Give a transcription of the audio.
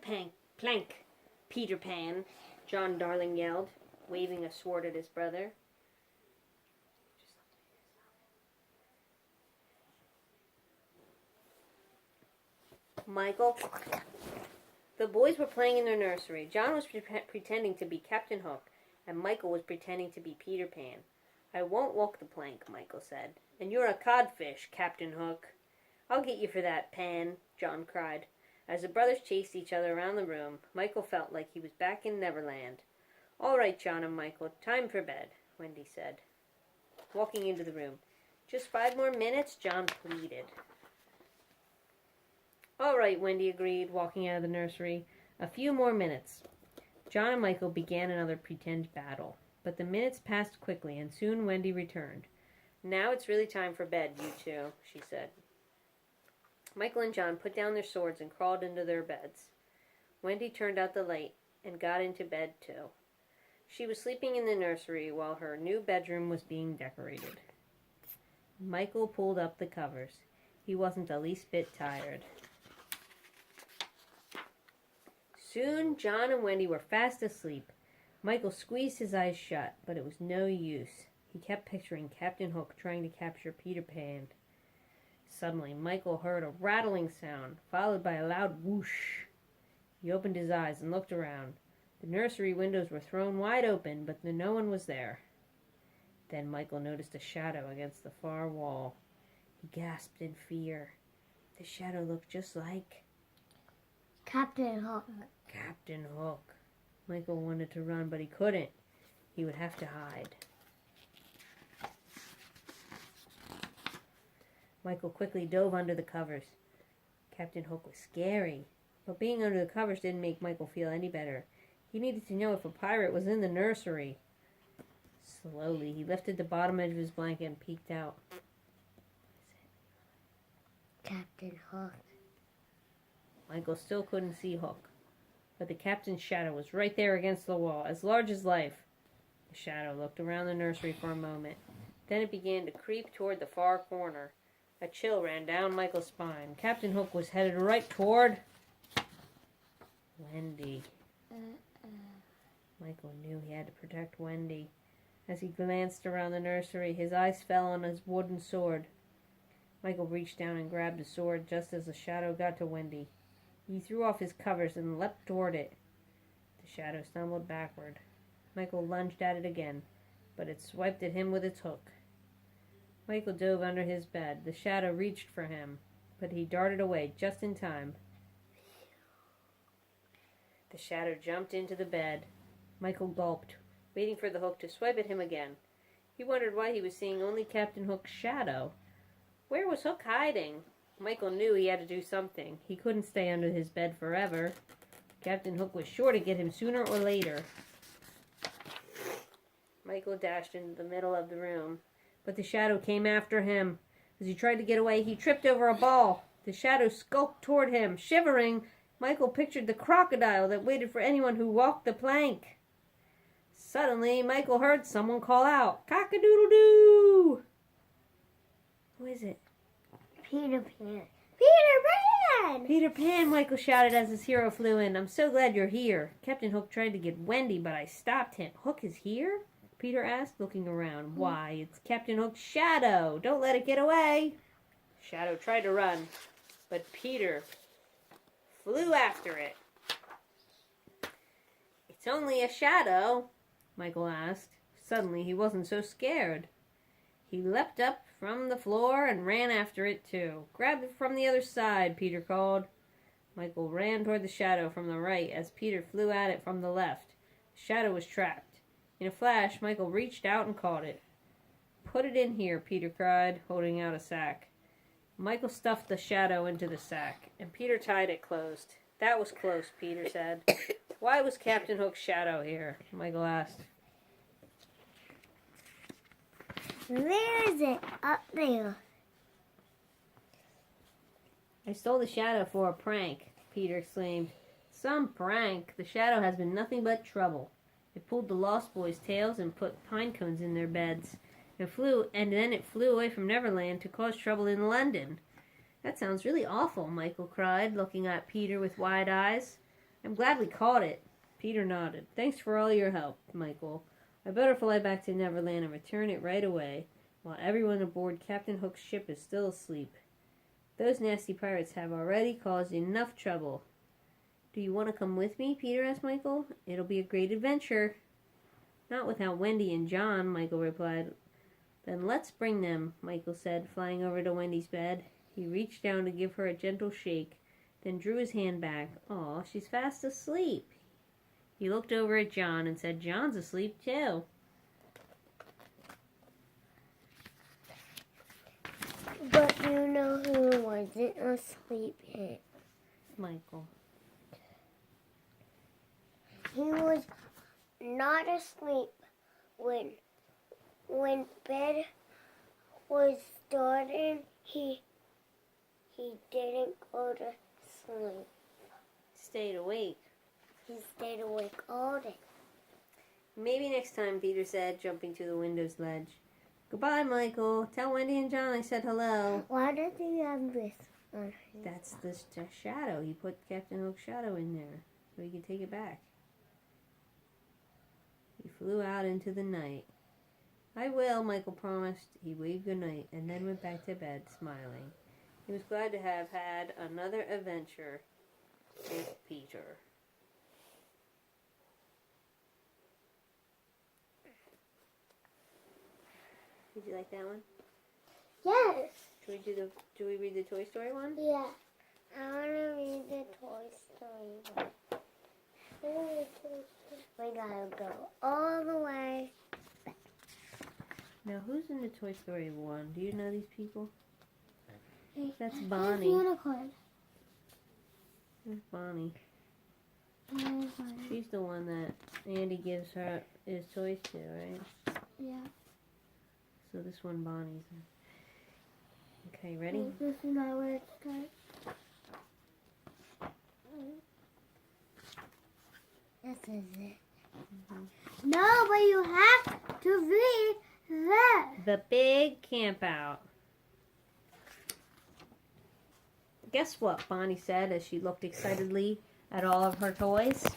plank, Peter Pan, John Darling yelled, waving a sword at his brother. Michael. The boys were playing in their nursery. John was pretending to be Captain Hook, and Michael was pretending to be Peter Pan. I won't walk the plank, Michael said. And you're a codfish, Captain Hook. I'll get you for that, Pan, John cried. As the brothers chased each other around the room, Michael felt like he was back in Neverland. All right, John and Michael, time for bed, Wendy said, walking into the room. Just 5 more minutes, John pleaded. All right, Wendy agreed, walking out of the nursery. A few more minutes. John and Michael began another pretend battle, but the minutes passed quickly, and soon Wendy returned. Now it's really time for bed, you two, she said. Michael and John put down their swords and crawled into their beds. Wendy turned out the light and got into bed, too. She was sleeping in the nursery while her new bedroom was being decorated. Michael pulled up the covers. He wasn't the least bit tired. Soon, John and Wendy were fast asleep. Michael squeezed his eyes shut, but it was no use. He kept picturing Captain Hook trying to capture Peter Pan. Suddenly, Michael heard a rattling sound, followed by a loud whoosh. He opened his eyes and looked around. The nursery windows were thrown wide open, but no one was there. Then Michael noticed a shadow against the far wall. He gasped in fear. The shadow looked just like Captain Hook. Captain Hook. Michael wanted to run, but he couldn't. He would have to hide. Michael quickly dove under the covers. Captain Hook was scary, but being under the covers didn't make Michael feel any better. He needed to know if a pirate was in the nursery. Slowly, he lifted the bottom edge of his blanket and peeked out. Captain Hook. Michael still couldn't see Hook, but the captain's shadow was right there against the wall, as large as life. The shadow looked around the nursery for a moment. Then it began to creep toward the far corner. A chill ran down Michael's spine. Captain Hook was headed right toward Wendy. Michael knew he had to protect Wendy. As he glanced around the nursery, his eyes fell on his wooden sword. Michael reached down and grabbed the sword just as the shadow got to Wendy. He threw off his covers and leapt toward it. The shadow stumbled backward. Michael lunged at it again, but it swiped at him with its hook. Michael dove under his bed. The shadow reached for him, but he darted away just in time. The shadow jumped into the bed. Michael gulped, waiting for the hook to swipe at him again. He wondered why he was seeing only Captain Hook's shadow. Where was Hook hiding? Michael knew he had to do something. He couldn't stay under his bed forever. Captain Hook was sure to get him sooner or later. Michael dashed into the middle of the room, but the shadow came after him. As he tried to get away, he tripped over a ball. The shadow skulked toward him. Shivering, Michael pictured the crocodile that waited for anyone who walked the plank. Suddenly, Michael heard someone call out, "Cock-a-doodle-doo!" Who is it? Peter Pan. Peter Pan! Peter Pan, Michael shouted as his hero flew in. "I'm so glad you're here. Captain Hook tried to get Wendy, but I stopped him." "Hook is here?" Peter asked, looking around. "Why, it's Captain Hook's shadow. Don't let it get away." Shadow tried to run, but Peter flew after it. "It's only a shadow," Michael asked. Suddenly, he wasn't so scared. He leapt up from the floor and ran after it, too. "Grab it from the other side," Peter called. Michael ran toward the shadow from the right as Peter flew at it from the left. The shadow was trapped. In a flash, Michael reached out and caught it. "Put it in here," Peter cried, holding out a sack. Michael stuffed the shadow into the sack, and Peter tied it closed. "That was close," Peter said. "Why was Captain Hook's shadow here?" Michael asked. Where is it? Up there. "I stole the shadow for a prank," Peter exclaimed. "Some prank! The shadow has been nothing but trouble. It pulled the Lost Boys' tails and put pine cones in their beds. And then it flew away from Neverland to cause trouble in London." "That sounds really awful," Michael cried, looking at Peter with wide eyes. I'm glad we caught it. Peter nodded. Thanks for all your help, Michael. I better fly back to Neverland and return it right away, while everyone aboard Captain Hook's ship is still asleep. Those nasty pirates have already caused enough trouble. Do you want to come with me? Peter asked Michael. It'll be a great adventure. Not without Wendy and John, Michael replied. Then let's bring them, Michael said, flying over to Wendy's bed. He reached down to give her a gentle shake, then drew his hand back. Aw, she's fast asleep. He looked over at John and said, John's asleep too. But you know who wasn't asleep yet? Michael. He was not asleep when bed was starting. He didn't go to sleep. Stayed awake. He stayed awake all day. Maybe next time, Peter said, jumping to the window's ledge. Goodbye, Michael. Tell Wendy and John I said hello. Why does he have this on him? That's the shadow. He put Captain Hook's shadow in there so he could take it back. He flew out into the night. I will, Michael promised. He waved goodnight and then went back to bed, smiling. He was glad to have had another adventure with Peter. Did you like that one? Yes. Should we read the Toy Story one? Yeah. I want to read the Toy Story one. We gotta go all the way. Now, who's in the Toy Story one? Do you know these people? That's There's Bonnie. unicorn. There's Bonnie. Unicorn. She's the one that Andy gives her his toys to, right? Yeah. So this one Bonnie's in. Okay, ready? This is not where it starts. This is it. No, but you have to read that. The Big Camp Out. Guess what? Bonnie said as she looked excitedly at all of her toys.